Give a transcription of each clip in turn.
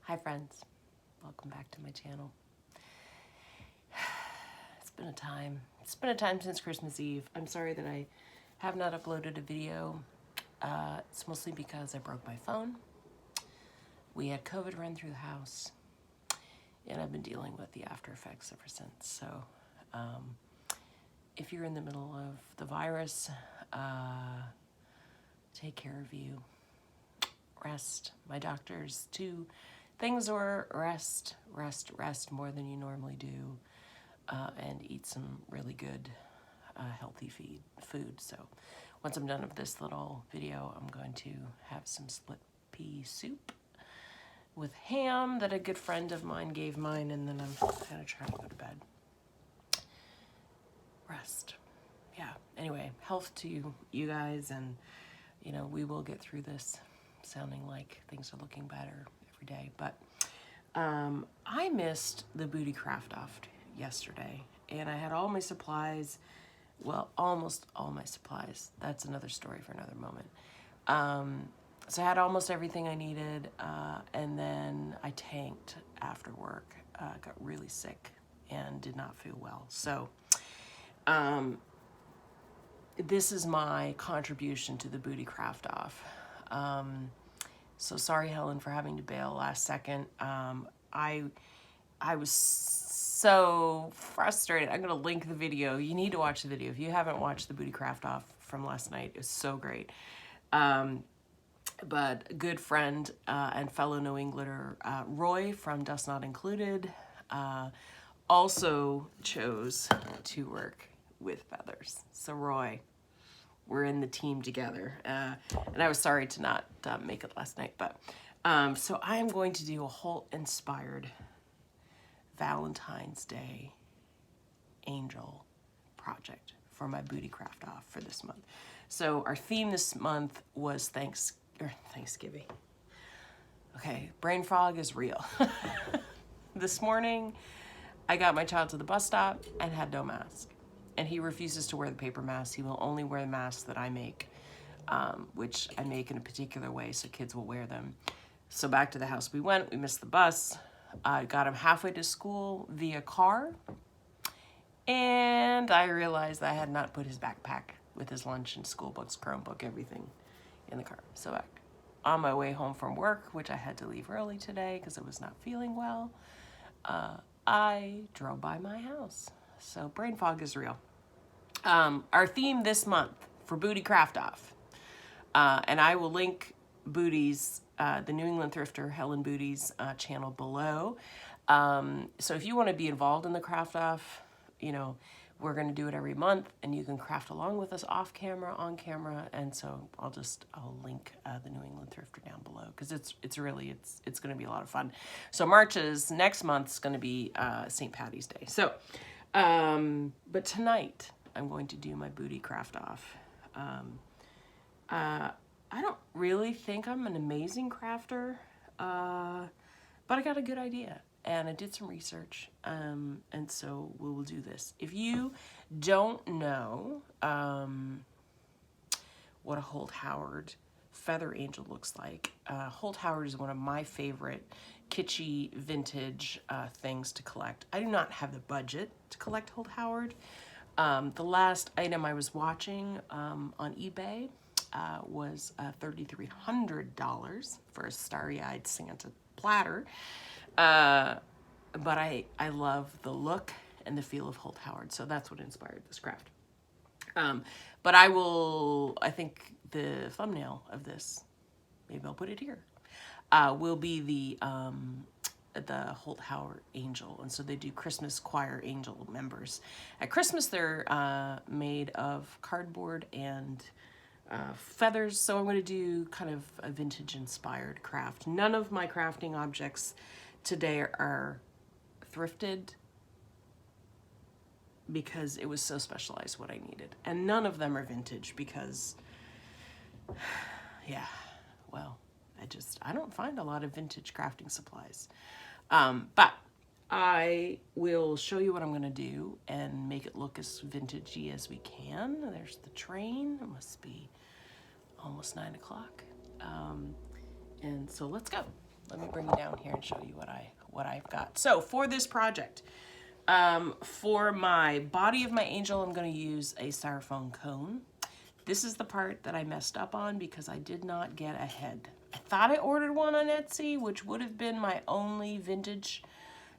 Hi friends, welcome back to my channel. It's been a time. It's been a time since Christmas Eve. I'm sorry that I have not uploaded a video. It's mostly because I broke my phone. We had COVID run through the house, and I've been dealing with the after effects ever since. So if you're in the middle of the virus, take care of you. Rest. My doctors, two things were rest more than you normally do, and eat some really good, healthy food. So once I'm done with this little video, I'm going to have some split pea soup with ham that a good friend of mine gave mine, and then I'm gonna try to go to bed. Rest. Yeah. Anyway, health to you guys, and you know, we will get through this. Sounding like things are looking better every day, but I missed the booty craft off yesterday, and I had all my supplies. Well, almost all my supplies. That's another story for another moment. So I had almost everything I needed, and then I tanked after work. Got really sick and did not feel well. So this is my contribution to the booty craft off. So sorry, Helen, for having to bail last second. I was so frustrated. I'm going to link the video. You need to watch the video. If you haven't watched the booty craft off from last night, it was so great. But a good friend and fellow New Englander, Roy from Dust Not Included, also chose to work with feathers. So Roy, we're in the team together. And I was sorry to not make it last night, but so I am going to do a Holt inspired Valentine's Day angel project for my booty craft off for this month. So our theme this month was Thanksgiving. Okay, brain fog is real. This morning, I got my child to the bus stop and had no mask. And he refuses to wear the paper mask. He will only wear the masks that I make, which I make in a particular way so kids will wear them. So back to the house we went. We missed the bus. I got him halfway to school via car. And I realized I had not put his backpack with his lunch and school books, Chromebook, everything in the car. So on my way home from work, which I had to leave early today because I was not feeling well, I drove by my house. So brain fog is real. Our theme this month for Booty Craft Off, and I will link Booty's, the New England Thrifter, Helen Booty's channel below. So if you want to be involved in the craft off, you know, we're going to do it every month, and you can craft along with us off camera, on camera, and so I'll link the New England Thrifter down below because it's going to be a lot of fun. So next month's going to be St. Patty's Day. So, but tonight I'm going to do my booty craft off. I don't really think I'm an amazing crafter, but I got a good idea. And I did some research, and so we will do this. If you don't know what a Holt Howard feather angel looks like, Holt Howard is one of my favorite kitschy vintage things to collect. I do not have the budget to collect Holt Howard. The last item I was watching on eBay was $3,300 for a starry-eyed Santa platter. But I love the look and the feel of Holt Howard, so that's what inspired this craft. But I think the thumbnail of this, maybe I'll put it here, will be the Holt Howard angel. And so they do Christmas choir angel members. At Christmas, they're made of cardboard and feathers, so I'm going to do kind of a vintage inspired craft. None of my crafting objects today are thrifted because it was so specialized what I needed, and none of them are vintage because yeah, well, I don't find a lot of vintage crafting supplies, but I will show you what I'm going to do and make it look as vintagey as we can. There's the train. It must be almost 9 o'clock. And so let's go. let me bring you down here and show you what I've got. So for this project, for my body of my angel, I'm going to use a styrofoam cone. This is the part that I messed up on because I did not get a head. I thought I ordered one on Etsy, which would have been my only vintage.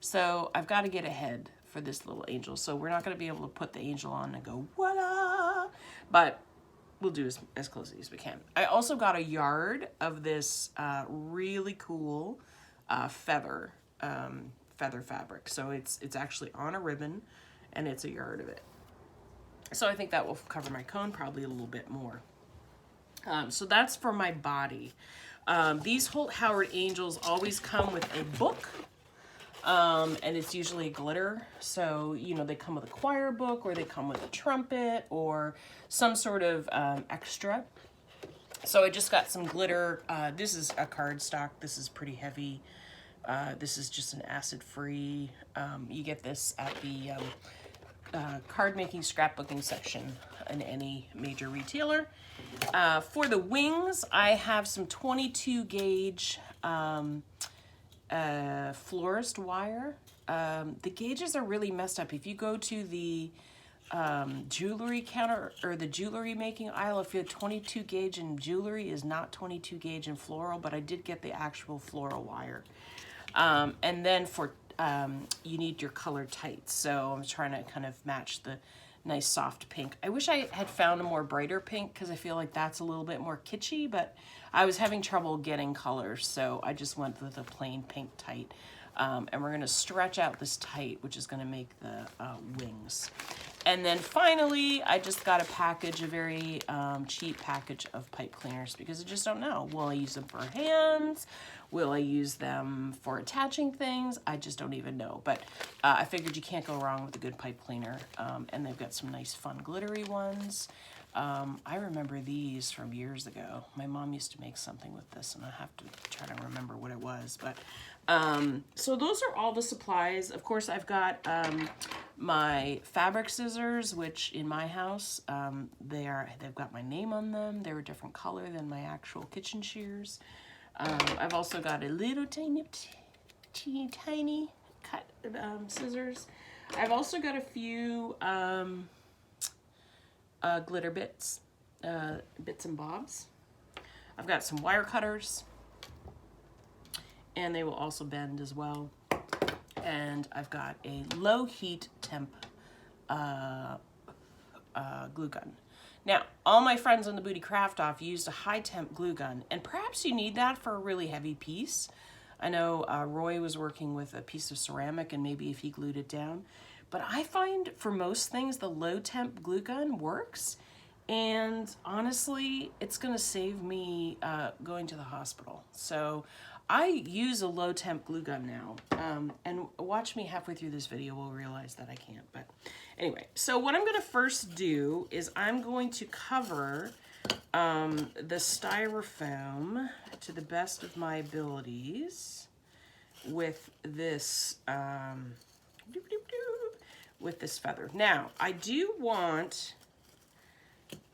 So I've got to get a head for this little angel. So we're not going to be able to put the angel on and go, voila! But we'll do as closely as we can. I also got a yard of this really cool feather fabric. So it's actually on a ribbon, and it's a yard of it. So I think that will cover my cone probably a little bit more. So that's for my body. These Holt Howard angels always come with a book, and it's usually glitter. So, you know, they come with a choir book, or they come with a trumpet, or some sort of extra. So I just got some glitter. This is a cardstock. This is pretty heavy. This is just an acid-free. You get this at the card making scrapbooking section in any major retailer. For the wings, I have some 22 gauge florist wire. The gauges are really messed up. If you go to the jewelry counter or the jewelry making aisle, if you have 22 gauge in jewelry is not 22 gauge in floral, but I did get the actual floral wire. And then for you need your color tights. So I'm trying to kind of match the nice soft pink. I wish I had found a more brighter pink because I feel like that's a little bit more kitschy, but I was having trouble getting colors, so I just went with a plain pink tight. And we're going to stretch out this tight, which is going to make the wings. And then finally, I just got a package, a very cheap package of pipe cleaners because I just don't know. Will I use them for hands? Will I use them for attaching things? I just don't even know. But I figured you can't go wrong with a good pipe cleaner. And they've got some nice fun glittery ones. I remember these from years ago. My mom used to make something with this, and I have to try to remember what it was. But so those are all the supplies. Of course, I've got my fabric scissors, which in my house, they've got my name on them. They're a different color than my actual kitchen shears. I've also got a little tiny cut scissors. I've also got a few glitter bits and bobs. I've got some wire cutters, and they will also bend as well. And I've got a low heat temp glue gun. Now, all my friends on the Booty Craft Off used a high temp glue gun, and perhaps you need that for a really heavy piece. I know Roy was working with a piece of ceramic, and maybe if he glued it down. But I find for most things, the low temp glue gun works. And honestly, it's gonna save me going to the hospital. So I use a low temp glue gun now. And watch me halfway through this video, we'll realize that I can't. But anyway, so what I'm gonna first do is I'm going to cover the styrofoam to the best of my abilities with this feather. Now, I do want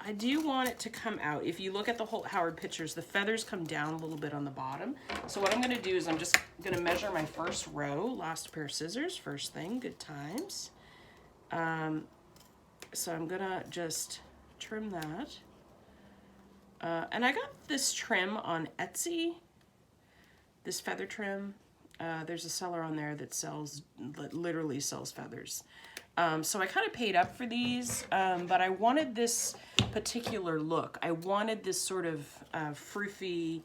it to come out. If you look at the Holt Howard pictures, the feathers come down a little bit on the bottom. So what I'm going to do is I'm just going to measure my first row. Lost pair of scissors, first thing, good times. So I'm going to just trim that. And I got this trim on Etsy, this feather trim. There's a seller on there that literally sells feathers. So I kind of paid up for these, but I wanted this particular look. I wanted this sort of froofy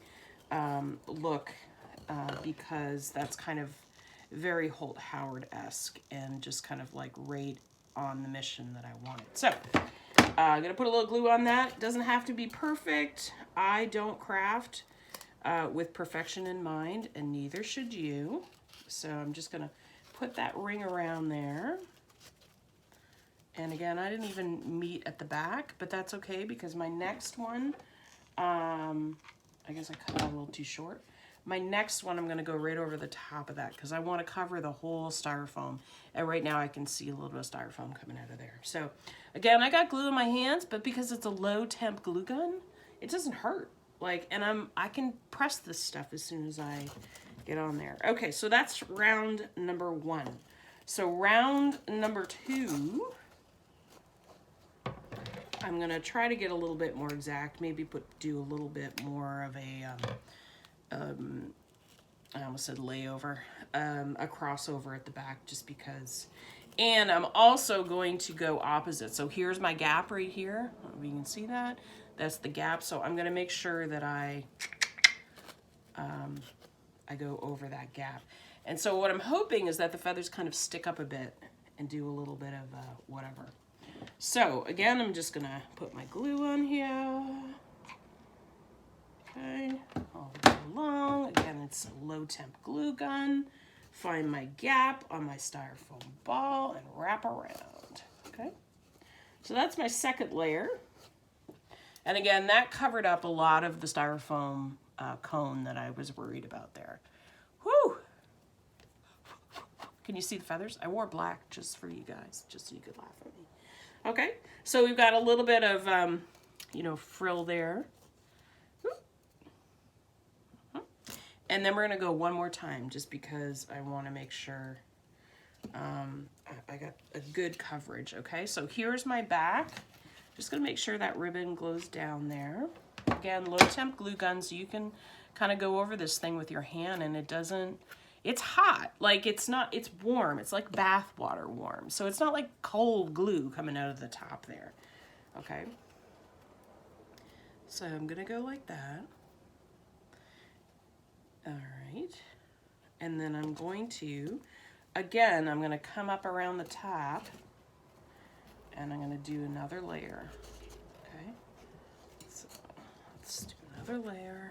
look because that's kind of very Holt Howard-esque and just kind of like right on the mission that I wanted. So I'm going to put a little glue on that. It doesn't have to be perfect. I don't craft with perfection in mind, and neither should you. So I'm just going to put that ring around there. And again, I didn't even meet at the back, but that's okay because my next one, I guess I cut it a little too short. My next one, I'm going to go right over the top of that because I want to cover the whole styrofoam. And right now I can see a little bit of styrofoam coming out of there. So again, I got glue in my hands, but because it's a low temp glue gun, it doesn't hurt. Like, and I can press this stuff as soon as I get on there. Okay, so that's round number 1. So round number 2, I'm gonna try to get a little bit more exact, maybe do a little bit more of a, I almost said layover, a crossover at the back just because. And I'm also going to go opposite. So here's my gap right here. I don't know if you can see that. That's the gap. So I'm gonna make sure that I go over that gap. And so what I'm hoping is that the feathers kind of stick up a bit and do a little bit of whatever. So again, I'm just gonna put my glue on here. Okay, all the way along. Again, it's a low temp glue gun. Find my gap on my styrofoam ball and wrap around. Okay, so that's my second layer. And again, that covered up a lot of the styrofoam cone that I was worried about there. Whew! Can you see the feathers? I wore black just for you guys, just so you could laugh at me. Okay, so we've got a little bit of, you know, frill there. And then we're gonna go one more time just because I wanna make sure I got a good coverage, okay? So here's my back. Just gonna make sure that ribbon goes down there. Again, low temp glue gun, so you can kind of go over this thing with your hand and it doesn't, it's hot. Like it's not, it's warm. It's like bath water warm. So it's not like cold glue coming out of the top there. Okay. So I'm gonna go like that. All right. And then I'm going to, again, I'm gonna come up around the top and I'm gonna do another layer. Okay. So let's do another layer.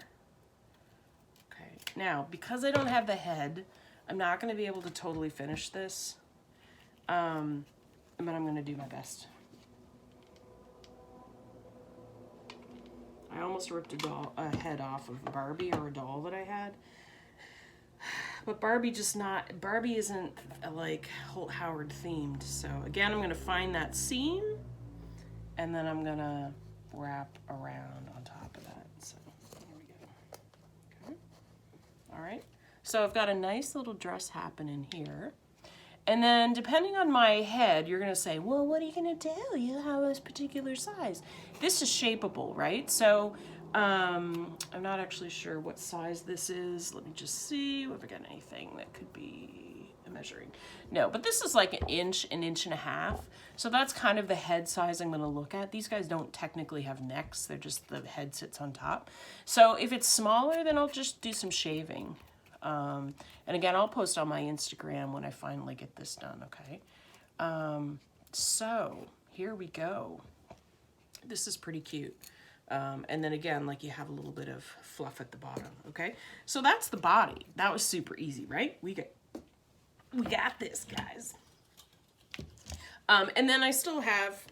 Okay. Now, because I don't have the head, I'm not gonna be able to totally finish this. But I'm gonna do my best. I almost ripped a head off of Barbie or a doll that I had. But Barbie isn't like Holt Howard themed. So again, I'm gonna find that seam and then I'm gonna wrap around on top of that. So there we go. Okay. All right. So I've got a nice little dress happening here. And then depending on my head, you're gonna say, well, what are you gonna do? You have this particular size. This is shapeable, right? So I'm not actually sure what size this is. Let me just see if I got anything that could be measuring. No, but this is like an inch and a half. So that's kind of the head size I'm gonna look at. These guys don't technically have necks. They're just, the head sits on top. So if it's smaller, then I'll just do some shaving. And again, I'll post on my Instagram when I finally get this done, okay? So here we go. This is pretty cute. And then again, like you have a little bit of fluff at the bottom, okay? So that's the body. That was super easy, right? We got this, guys. And then I still have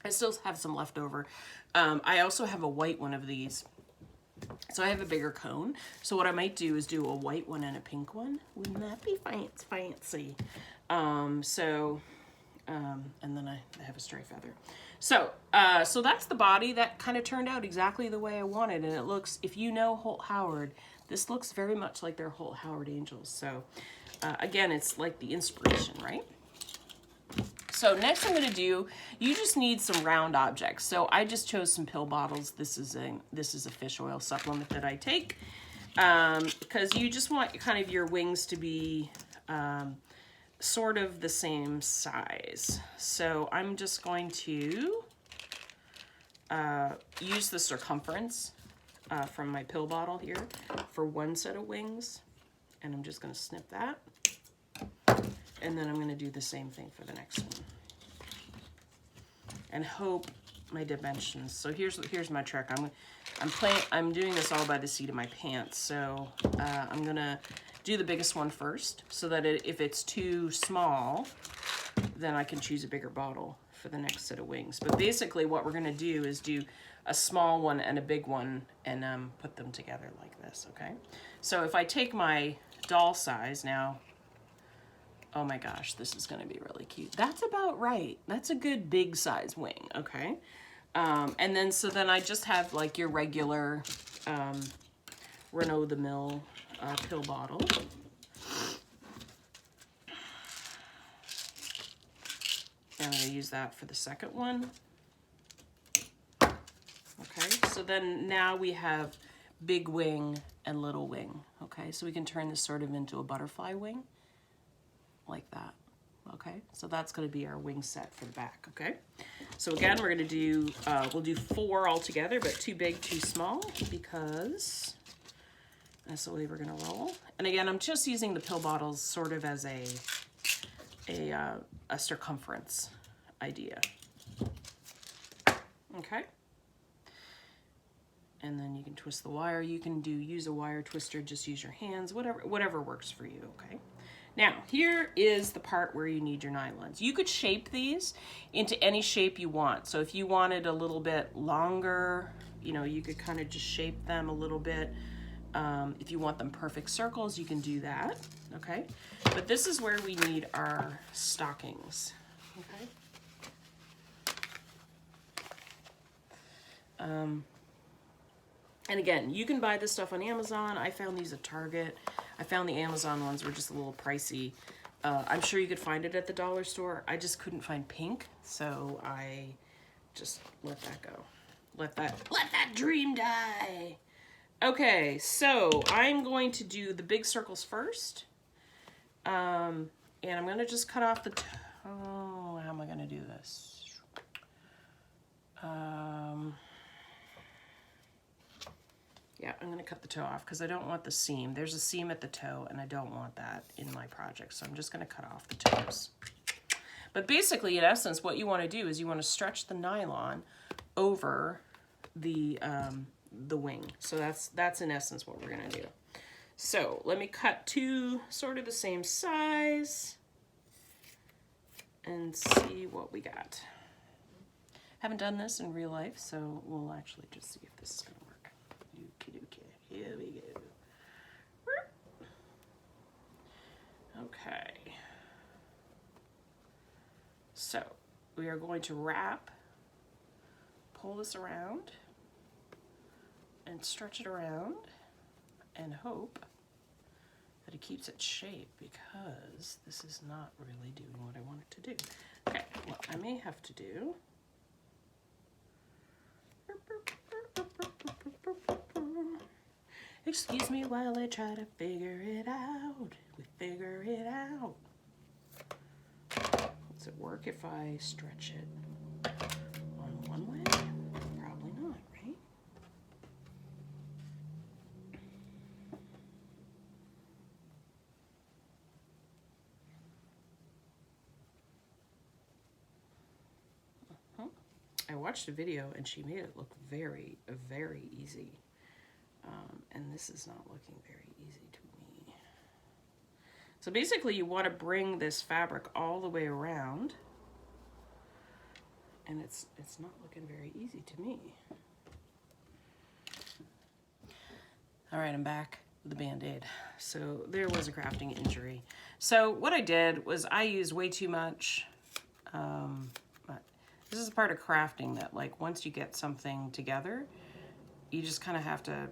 some left over. I also have a white one of these. So I have a bigger cone. So what I might do is do a white one and a pink one. Wouldn't that be fancy? And then I have a stray feather. So that's the body. That kind of turned out exactly the way I wanted. And it looks, if you know Holt Howard, this looks very much like their Holt Howard angels. So again, it's like the inspiration, right? So next I'm going to do, you just need some round objects. So I just chose some pill bottles. This is a fish oil supplement that I take because you just want kind of your wings to be sort of the same size. So I'm just going to use the circumference from my pill bottle here for one set of wings. And I'm just going to snip that. And then I'm going to do the same thing for the next one. And hope my dimensions. So here's my trick. I'm doing this all by the seat of my pants. So I'm going to do the biggest one first so that if it's too small, then I can choose a bigger bottle for the next set of wings. But basically what we're going to do is do a small one and a big one and put them together like this, okay? So if I take my doll size now, oh my gosh, this is gonna be really cute. That's about right. That's a good big size wing, okay? And then, so then I just have like your regular Renault the Mill pill bottle. I'm going to use that for the second one. Okay, so then now we have big wing and little wing. Okay, so we can turn this sort of into a butterfly wing like that. Okay, so that's going to be our wing set for the back. Okay, so again, we're going to do, we'll do 4 altogether, but 2 big, 2 small, because that's the way we're going to roll. And again, I'm just using the pill bottles sort of as a circumference idea. Okay. And then you can twist the wire. You can use a wire twister, just use your hands, whatever works for you, okay? Now, here is the part where you need your nylons. You could shape these into any shape you want. So if you wanted a little bit longer, you know, you could kind of just shape them a little bit. If you want them perfect circles, you can do that, okay? But this is where we need our stockings, okay? And again, you can buy this stuff on Amazon. I found these at Target. I found the Amazon ones were just a little pricey. I'm sure you could find it at the dollar store. I just couldn't find pink, so I just let that go. Let that dream die. Okay, so I'm going to do the big circles first. And I'm going to just cut off the toe. How am I going to do this? Yeah, I'm going to cut the toe off because I don't want the seam. There's a seam at the toe, and I don't want that in my project, so I'm just going to cut off the toes. But basically, in essence, what you want to do is you want to stretch the nylon over the wing. So that's in essence what we're going to do. So let me cut 2 sort of the same size and see what we got. Haven't done this in real life, so we'll actually just see if this is going to work. Here we go. Okay. So we are going to wrap, pull this around, and stretch it around, and hope that it keeps its shape, because this is not really doing what I want it to do. Okay, what I may have to do, excuse me while I try to figure it out. We figure it out. Does it work if I stretch it on one way? Probably not, right? I watched a video and she made it look very, very easy. And this is not looking very easy to me. So basically you want to bring this fabric all the way around, and it's not looking very easy to me. All right, I'm back with the Band-Aid. So there was a crafting injury. So what I did was I used way too much. This is part of crafting that, like, once you get something together, you just kind of have to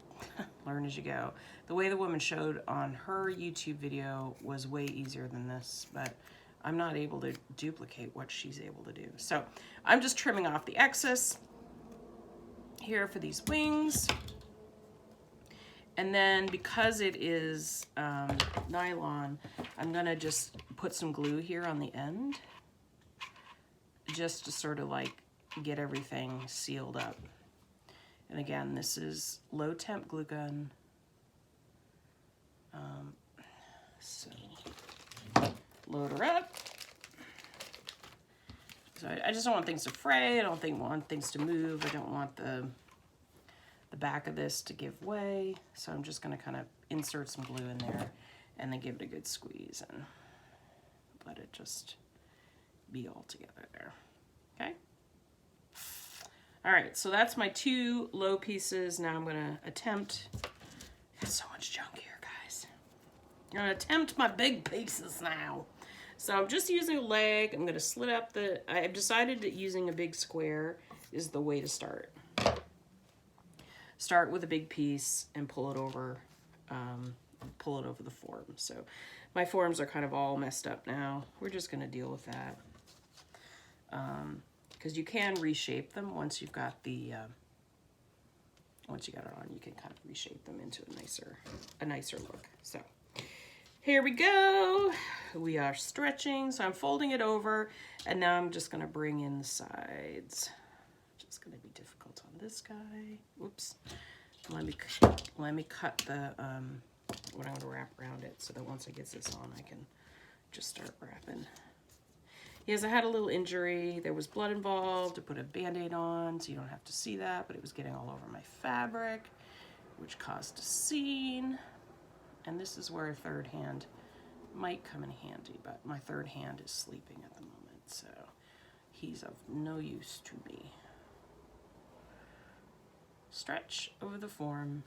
learn as you go. The way the woman showed on her YouTube video was way easier than this, but I'm not able to duplicate what she's able to do. So I'm just trimming off the excess here for these wings. And then because it is nylon, I'm gonna just put some glue here on the end, just to sort of like get everything sealed up. And again, this is low temp glue gun. So load her up. So I just don't want things to fray. I don't want things to move. I don't want the back of this to give way. So I'm just going to kind of insert some glue in there and then give it a good squeeze and let it just be all together there. Okay. All right, so that's my 2 low pieces. Now I'm gonna attempt, I got so much junk here, guys. I'm gonna attempt my big pieces now. So I'm just using a leg. I'm gonna slit up I've decided that using a big square is the way to start. Start with a big piece and pull it over pull it over the form. So my forms are kind of all messed up now. We're just going to deal with that. Because you can reshape them once you've got the, once you got it on, you can kind of reshape them into a nicer look. So here we go. We are stretching. So I'm folding it over, and now I'm just going to bring in the sides. It's going to be difficult on this guy. Whoops. Let me cut the what I'm going to wrap around it, so that once I get this on, I can just start wrapping. Yes, I had a little injury. There was blood involved. I put a Band-Aid on, so you don't have to see that, but it was getting all over my fabric, which caused a scene. And this is where a third hand might come in handy, but my third hand is sleeping at the moment, so he's of no use to me. Stretch over the form.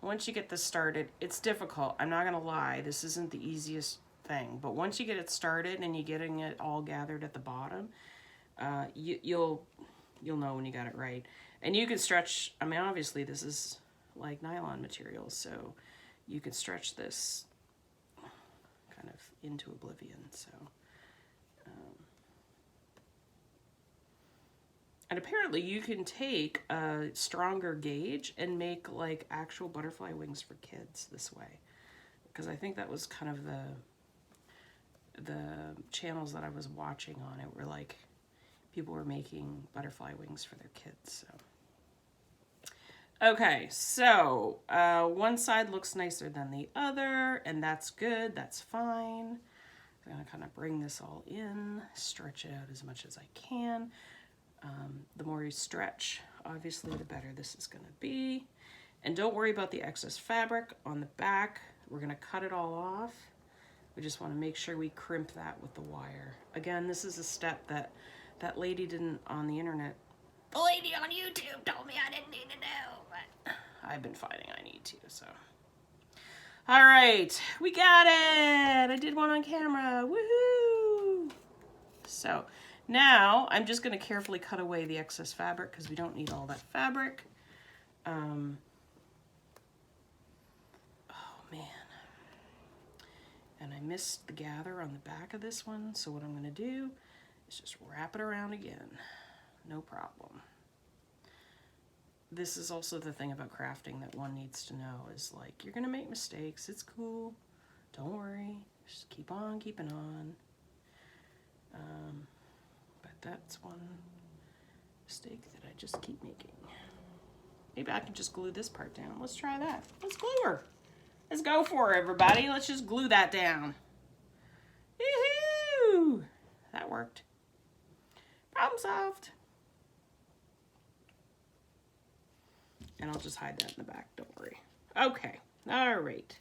Once you get this started, it's difficult. I'm not gonna lie, this isn't the easiest thing, but once you get it started and you're getting it all gathered at the bottom, you'll know when you got it right. And you can stretch, I mean, obviously this is like nylon material, so you can stretch this kind of into oblivion. So and apparently you can take a stronger gauge and make like actual butterfly wings for kids this way, because I think that was kind of the channels that I was watching on it were like people were making butterfly wings for their kids. So okay, so one side looks nicer than the other, and that's good, that's fine. I'm gonna kind of bring this all in, stretch it out as much as I can. The more you stretch, obviously, the better this is gonna be. And don't worry about the excess fabric on the back. We're gonna cut it all off. We just wanna make sure we crimp that with the wire. Again, this is a step that lady didn't on the internet. The lady on YouTube told me I didn't need to know, but I've been finding I need to, so. All right, we got it. I did one on camera, woohoo. So now I'm just gonna carefully cut away the excess fabric because we don't need all that fabric. Oh man. And I missed the gather on the back of this one, so what I'm gonna do is just wrap it around again. No problem. This is also the thing about crafting that one needs to know is like, you're gonna make mistakes, it's cool, don't worry, just keep on keeping on. But that's one mistake that I just keep making. Maybe I can just glue this part down. Let's try that. Let's glue her. Let's go for it, everybody. Let's just glue that down. Woohoo! That worked. Problem solved. And I'll just hide that in the back, don't worry. Okay, all right.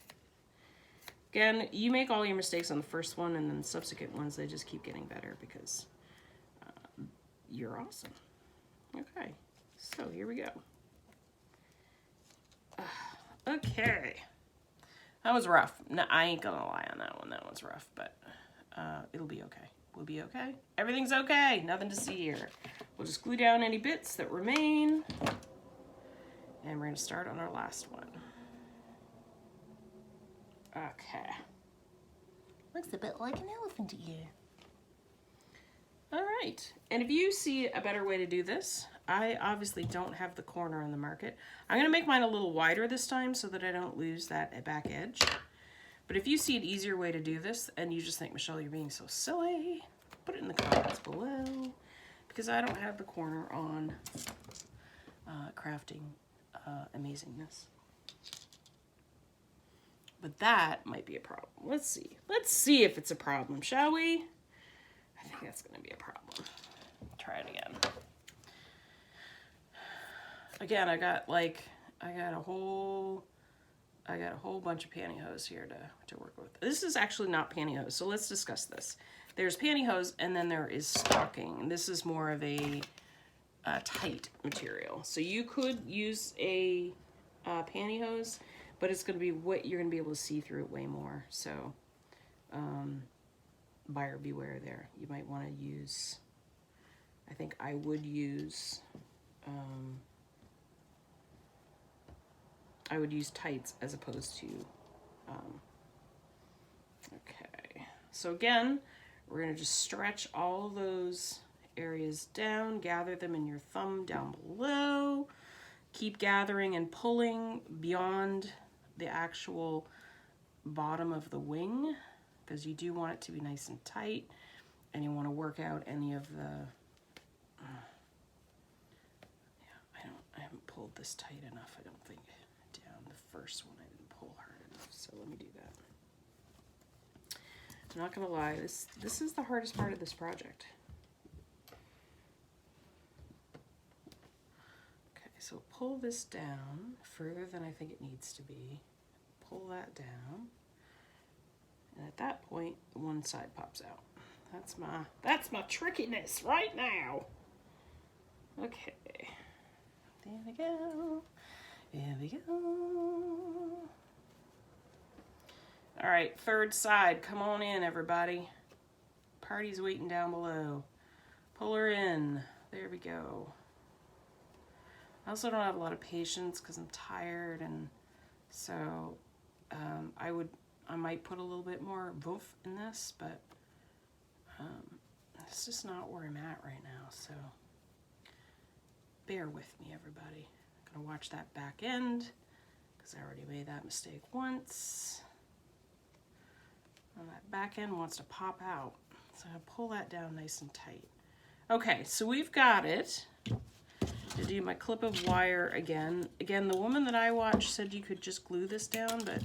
Again, you make all your mistakes on the first one, and then subsequent ones, they just keep getting better because you're awesome. Okay, so here we go. Okay. That was rough. No, I ain't gonna lie on that one. That one's rough, but it'll be okay. We'll be okay. Everything's okay. Nothing to see here. We'll just glue down any bits that remain. And we're gonna start on our last one. Okay. Looks a bit like an elephant ear. All right, and if you see a better way to do this, I obviously don't have the corner on the market. I'm gonna make mine a little wider this time so that I don't lose that back edge. But if you see an easier way to do this and you just think, Michelle, you're being so silly, put it in the comments below, because I don't have the corner on crafting amazingness. But that might be a problem. Let's see. Let's see if it's a problem, shall we? I think that's gonna be a problem. Try it again. Again, I got a whole bunch of pantyhose here to work with. This is actually not pantyhose, so let's discuss this. There's pantyhose and then there is stocking. This is more of a tight material. So you could use a pantyhose, but it's gonna be you're gonna be able to see through it way more. So buyer beware there. You might want to use, I think I would use I would use tights as opposed to, okay. So again, we're gonna just stretch all those areas down, gather them in your thumb down below, keep gathering and pulling beyond the actual bottom of the wing, because you do want it to be nice and tight, and you want to work out any of the, I haven't pulled this tight enough, I don't think, down. The first one I didn't pull hard enough, so let me do that. I'm not gonna lie, this is the hardest part of this project. Okay, so pull this down further than I think it needs to be. Pull that down, and at that point, one side pops out. That's my trickiness right now. Okay, there we go. There we go. All right, third side. Come on in, everybody. Party's waiting down below. Pull her in. There we go. I also don't have a lot of patience because I'm tired, and so I might put a little bit more voof in this, but it's just not where I'm at right now, so bear with me, everybody. I'm gonna watch that back end because I already made that mistake once. And that back end wants to pop out, so I'll pull that down nice and tight. Okay, so we've got it. To do my clip of wire again. Again, the woman that I watched said you could just glue this down, but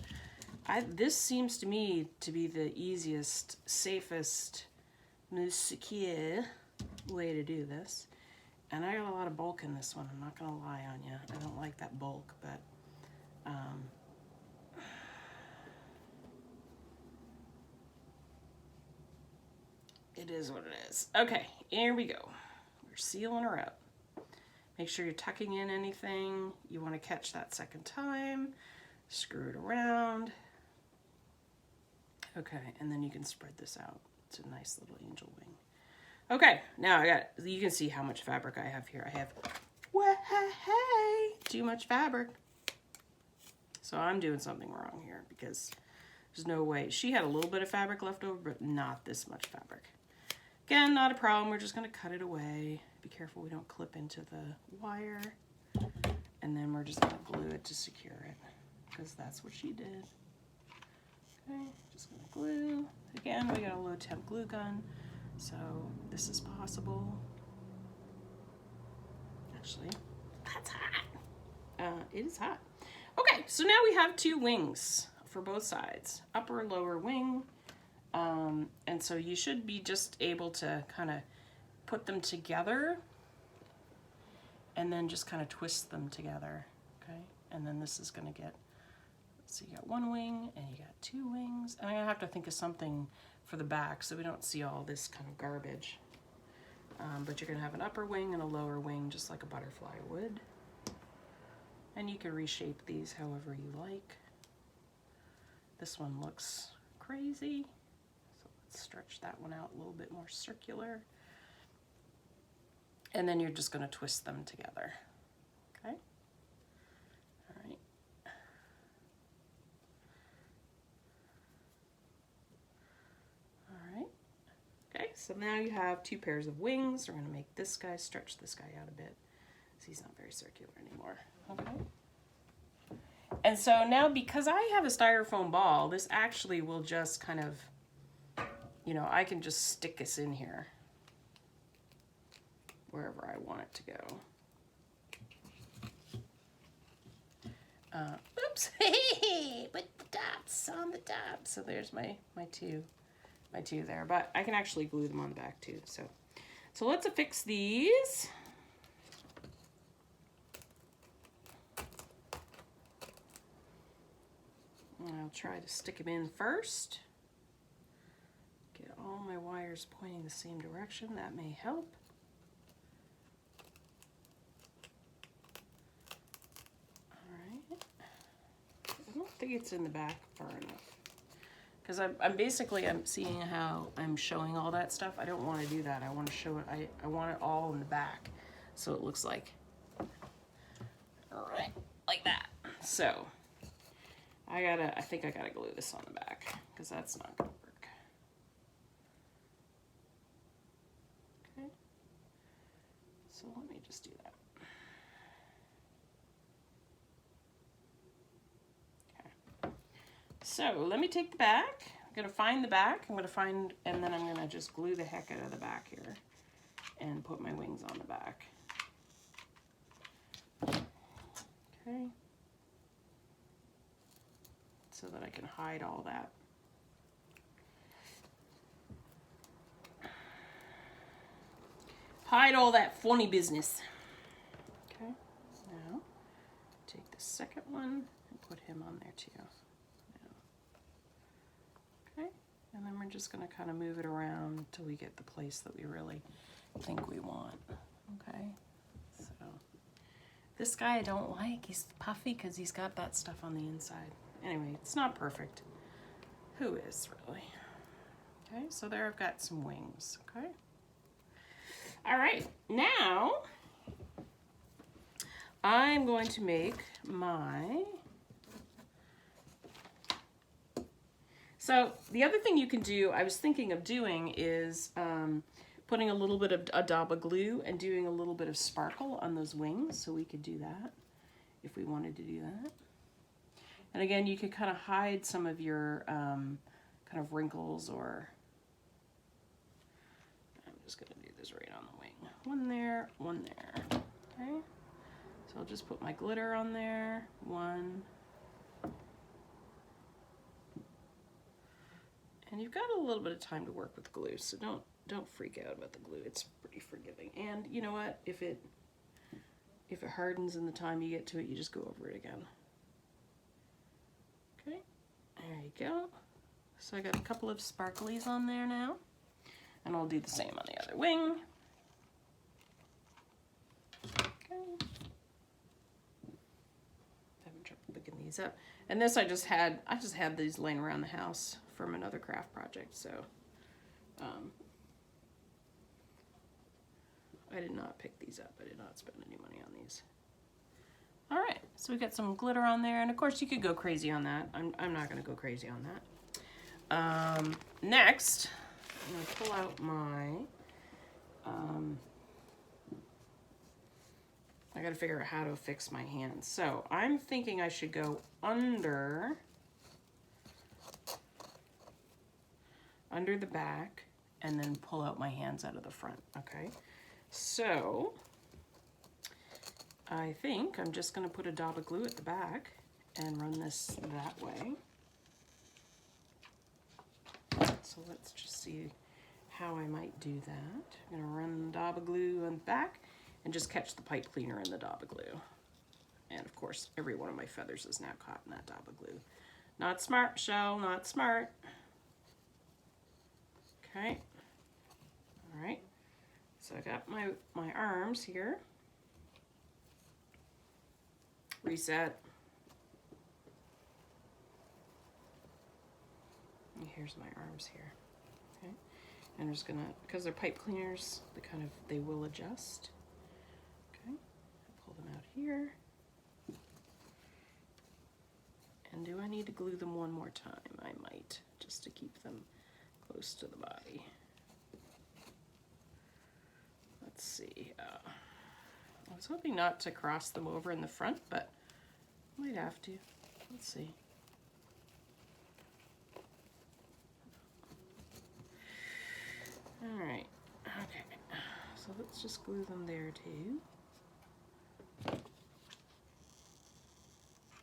this seems to me to be the easiest, safest, most secure way to do this. And I got a lot of bulk in this one, I'm not gonna lie on you. I don't like that bulk, but it is what it is. Okay, here we go. We're sealing her up. Make sure you're tucking in anything you want to catch that second time. Screw it around. Okay, and then you can spread this out. It's a nice little angel wing. Okay, now you can see how much fabric I have here. I have way too much fabric. So I'm doing something wrong here because there's no way. She had a little bit of fabric left over, but not this much fabric. Again, not a problem. We're just going to cut it away. Be careful we don't clip into the wire. And then we're just going to glue it to secure it because that's what she did. Okay, just going to glue. Again, we got a low temp glue gun, so this is possible. Actually, that's hot. It is hot. Okay, so now we have two wings for both sides, upper and lower wing. And so you should be just able to kind of put them together and then just kind of twist them together, okay? And then this is gonna get, so you got one wing and you got two wings. And I'm gonna have to think of something for the back so we don't see all this kind of garbage. But you're gonna have an upper wing and a lower wing, just like a butterfly would. And you can reshape these however you like. This one looks crazy. Stretch that one out a little bit more circular. And then you're just going to twist them together. Okay? All right. All right. Okay, so now you have two pairs of wings. We're going to make this guy stretch this guy out a bit so he's not very circular anymore. Okay? And so now, because I have a styrofoam ball, this actually will just kind of, you know, I can just stick this in here wherever I want it to go. Oops, put the dots on the top. So there's my two there, but I can actually glue them on the back too. So let's affix these. I'll try to stick them in first. Get all my wires pointing the same direction. That may help. All right. I don't think it's in the back far enough because I'm seeing how I'm showing all that stuff. I don't want to do that. I want to show it. I want it all in the back, so it looks like, all right, like that. So I think I gotta glue this on the back because that's not gonna work. Okay. So let me just do that. Okay. So let me take the back. I'm gonna find the back. And then I'm gonna just glue the heck out of the back here and put my wings on the back. Okay. So that I can hide all that. Hide all that funny business. Okay, now take the second one and put him on there too. Okay, and then we're just going to kind of move it around until we get the place that we really think we want. Okay, so this guy I don't like. He's puffy because he's got that stuff on the inside. Anyway, it's not perfect. Who is really? Okay, so there I've got some wings. Okay. All right, now I'm going to make my... So the other thing you can do, I was thinking of doing, is putting a little bit of a dab of glue and doing a little bit of sparkle on those wings. So we could do that if we wanted to do that. And again, you could kind of hide some of your kind of wrinkles, or I'm just going to do this right on the wing. One there, one there. Okay. So I'll just put my glitter on there. One. And you've got a little bit of time to work with glue, so don't freak out about the glue. It's pretty forgiving. And you know what? If it hardens in the time you get to it, you just go over it again. Okay, there you go. So I got a couple of sparklies on there now, and I'll do the same on the other wing. Okay. Having trouble picking these up. And this I just had these laying around the house from another craft project, so I did not pick these up. I did not spend any money on these. All right, so we got some glitter on there, and of course you could go crazy on that. I'm not going to go crazy on that. Next, I'm going to pull out my, I got to figure out how to affix my hands. So I'm thinking I should go under the back and then pull out my hands out of the front, okay? So I think I'm just going to put a dab of glue at the back and run this that way. So let's just see how I might do that. I'm going to run the dab of glue on the back and just catch the pipe cleaner in the dab of glue. And of course, every one of my feathers is now caught in that dab of glue. Not smart, Shell, not smart. Okay. All right. So I got my arms here. Reset. And here's my arms here. Okay. And I'm just gonna, because they're pipe cleaners, they will adjust. Okay. Pull them out here. And do I need to glue them one more time? I might, just to keep them close to the body. Let's see. I was hoping not to cross them over in the front, but I might have to. Let's see. All right. Okay. So let's just glue them there too.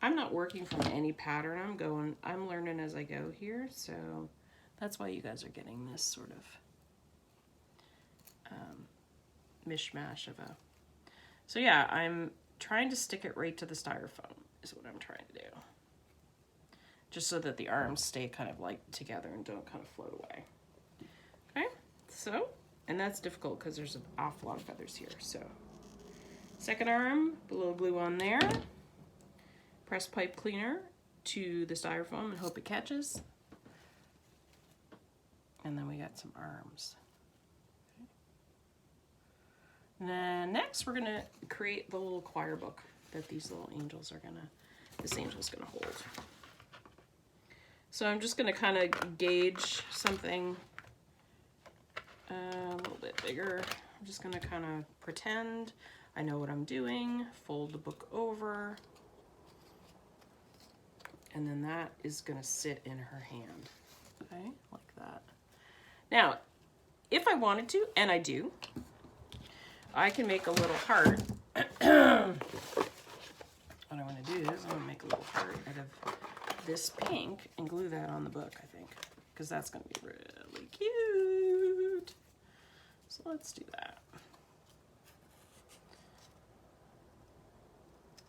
I'm not working from any pattern. I'm learning as I go here, so that's why you guys are getting this sort of mishmash of a... So yeah, I'm trying to stick it right to the styrofoam is what I'm trying to do. Just so that the arms stay kind of like together and don't kind of float away. Okay, so, and that's difficult because there's an awful lot of feathers here, so. Second arm, a little glue on there. Press pipe cleaner to the styrofoam and hope it catches. And then we got some arms. And then next we're gonna create the little choir book that these little angels are this angel's gonna hold. So I'm just going to kind of gauge something a little bit bigger. I'm just going to kind of pretend I know what I'm doing, fold the book over, and then that is going to sit in her hand. Okay, like that. Now, if I wanted to, and I do, I can make a little heart. What I want to do is I'm going to make a little heart out of this pink and glue that on the book, I think, because that's going to be really cute. So let's do that.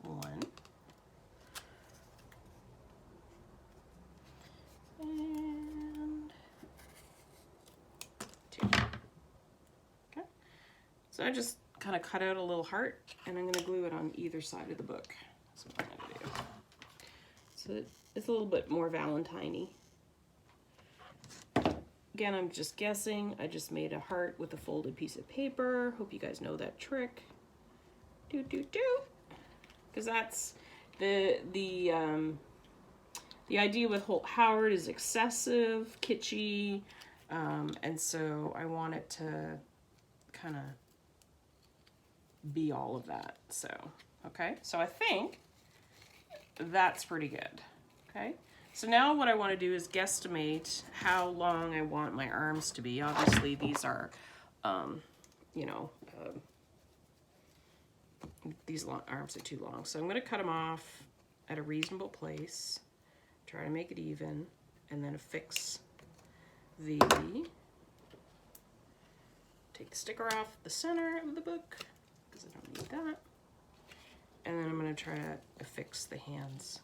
One. And two. Okay. So I just kind of cut out a little heart, and I'm going to glue it on either side of the book. That's what I'm going to do. So it's a little bit more Valentine-y. Again, I'm just guessing. I just made a heart with a folded piece of paper. Hope you guys know that trick. Do. Because that's the idea with Holt Howard is excessive, kitschy, and so I want it to kind of be all of that. So, okay, so I think that's pretty good. Okay, so now what I want to do is guesstimate how long I want my arms to be. Obviously, these are, these arms are too long. So I'm going to cut them off at a reasonable place, try to make it even, and then affix take the sticker off the center of the book, because I don't need that. And then I'm going to try to affix the hands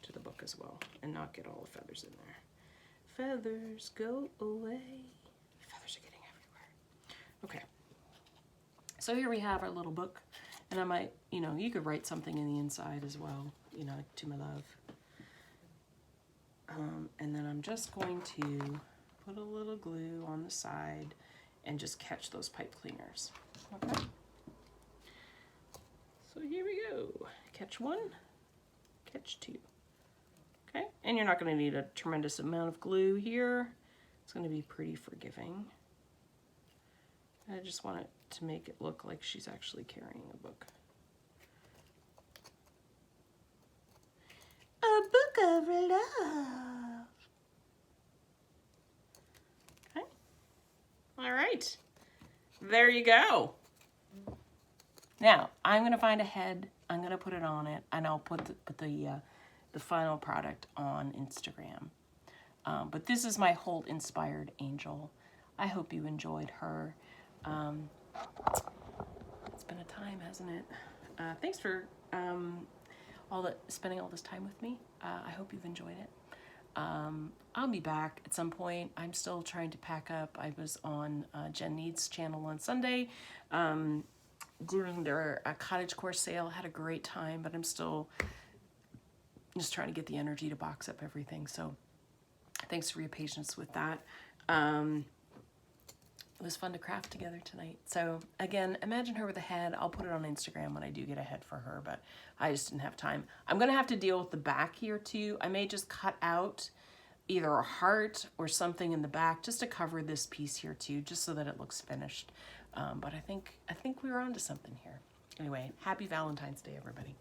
to the book as well, and not get all the feathers in there. Feathers, go away. Feathers are getting everywhere. Okay. So here we have our little book. And I might, you could write something in the inside as well, to my love. And then I'm just going to put a little glue on the side and just catch those pipe cleaners. Okay. So here we go. Catch one, catch two. Okay. And you're not going to need a tremendous amount of glue here. It's going to be pretty forgiving. I just want it to make it look like she's actually carrying a book. A book of love. Okay. All right. There you go. Now, I'm going to find a head. I'm going to put it on it, and I'll put the final product on Instagram. But this is my Holt-inspired angel. I hope you enjoyed her. It's been a time, hasn't it? Thanks for spending all this time with me. I hope you've enjoyed it. I'll be back at some point. I'm still trying to pack up. I was on Jen Need's channel on Sunday doing their cottagecore sale. Had a great time, but I'm still just trying to get the energy to box up everything. So thanks for your patience with that. It was fun to craft together tonight. So again, imagine her with a head. I'll put it on Instagram when I do get a head for her, but I just didn't have time. I'm going to have to deal with the back here too. I may just cut out either a heart or something in the back just to cover this piece here too, just so that it looks finished. But I think we were onto something here. Anyway, happy Valentine's Day, everybody.